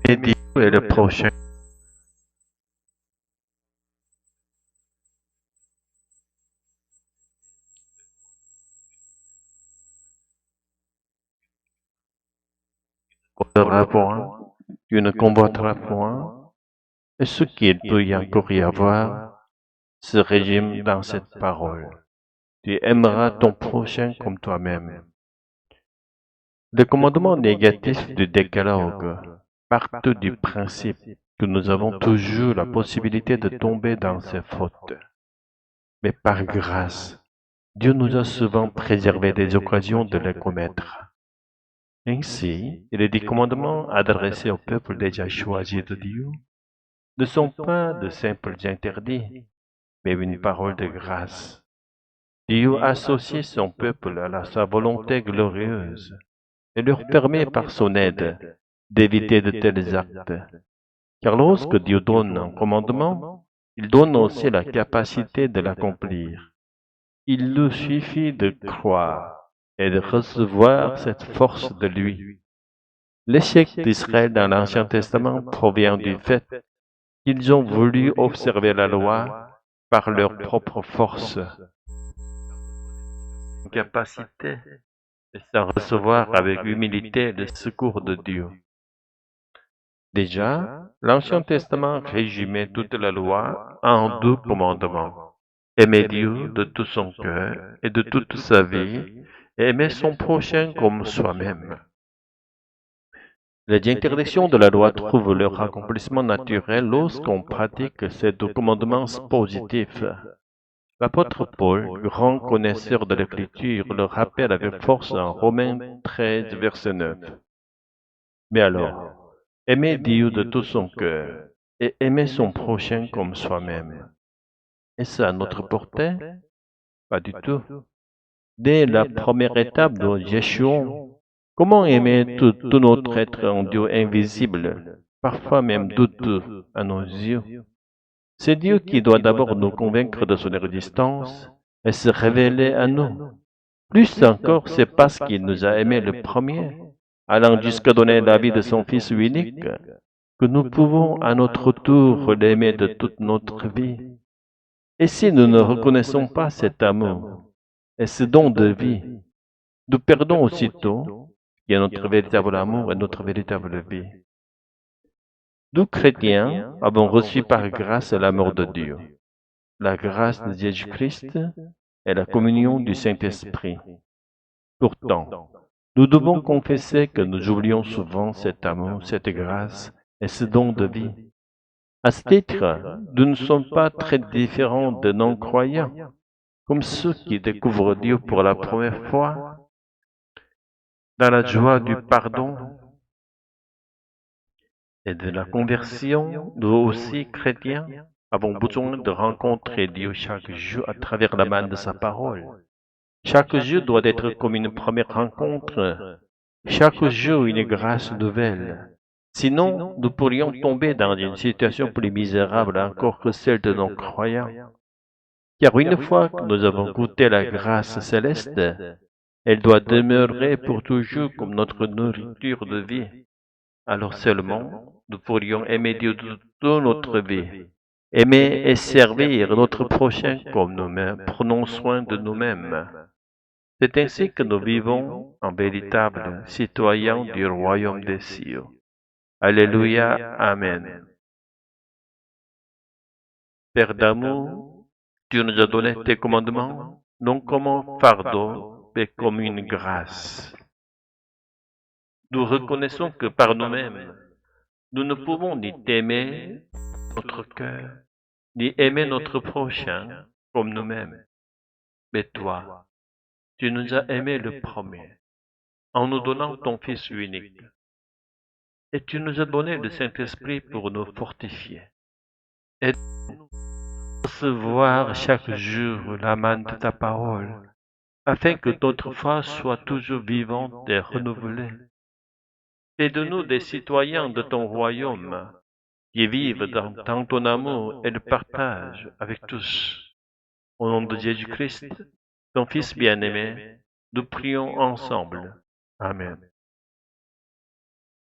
Aimer Dieu et le prochain. Tu ne voleras point, tu ne combattras point, et ce qu'il peut y encore y avoir se résume dans cette parole. Tu aimeras ton prochain comme toi-même. Les commandements négatifs du décalogue partent du principe que nous avons toujours la possibilité de tomber dans ces fautes. Mais par grâce, Dieu nous a souvent préservé des occasions de les commettre. Ainsi, les 10 commandements adressés au peuple déjà choisi de Dieu ne sont pas de simples interdits, mais une parole de grâce. Dieu associe son peuple à sa volonté glorieuse et leur permet par son aide d'éviter de tels actes. Car lorsque Dieu donne un commandement, il donne aussi la capacité de l'accomplir. Il nous suffit de croire et de recevoir cette force de lui. L'échec d'Israël dans l'Ancien Testament provient du fait qu'ils ont voulu observer la loi par leur propre force, capacité, et sans recevoir avec humilité le secours de Dieu. Déjà, l'Ancien Testament résumait toute la loi en 2 commandements. Aimer Dieu de tout son cœur et de toute sa vie, et aimer son prochain comme soi-même. Les interdictions de la loi trouvent leur accomplissement naturel lorsqu'on pratique ces 2 commandements positifs. L'apôtre Paul, grand connaisseur de l'Écriture, le rappelle avec force en Romains 13, verset 9. Mais alors, aimer Dieu de tout son cœur et aimer son prochain comme soi-même. Est-ce à notre portée? Pas du tout. Dès la première étape de Yeshua, comment aimer tout notre être en Dieu invisible, parfois même douteux à nos yeux? C'est Dieu qui doit d'abord nous convaincre de son existence et se révéler à nous. Plus encore, c'est parce qu'il nous a aimés le premier, allant jusqu'à donner la vie de son Fils unique, que nous pouvons à notre tour l'aimer de toute notre vie. Et si nous ne reconnaissons pas cet amour et ce don de vie, nous perdons aussitôt qui est notre véritable amour et notre véritable vie. Nous, chrétiens, avons reçu par grâce l'amour de Dieu, la grâce de Jésus-Christ et la communion du Saint-Esprit. Pourtant, nous devons confesser que nous oublions souvent cet amour, cette grâce et ce don de vie. À ce titre, nous ne sommes pas très différents de non-croyants, comme ceux qui découvrent Dieu pour la première fois, dans la joie du pardon et de la conversion. Nous aussi, chrétiens, avons besoin de rencontrer Dieu chaque jour à travers la main de sa parole. Chaque jour doit être comme une première rencontre, chaque jour une grâce nouvelle. Sinon, nous pourrions tomber dans une situation plus misérable encore que celle de nos croyants. Car une fois que nous avons goûté la grâce céleste, elle doit demeurer pour toujours comme notre nourriture de vie. Alors seulement, nous pourrions aimer Dieu de toute notre vie, aimer et servir notre prochain comme nous-mêmes, prenons soin de nous-mêmes. C'est ainsi que nous vivons en véritables citoyens du royaume des cieux. Alléluia, Amen. Père d'amour, tu nous as donné tes commandements, non comme un fardeau, mais comme une grâce. Nous reconnaissons que par nous-mêmes, nous ne pouvons ni t'aimer notre cœur, ni aimer notre prochain comme nous-mêmes. Mais toi, tu nous as aimés le premier, en nous donnant ton Fils unique. Et tu nous as donné le Saint-Esprit pour nous fortifier. Et recevoir chaque jour la manne de ta parole, afin que notre foi soit toujours vivante et renouvelée. Fais de nous des citoyens de ton royaume, qui vivent dans ton amour et le partage avec tous. Au nom de Jésus-Christ, ton Fils bien-aimé, nous prions ensemble. Amen.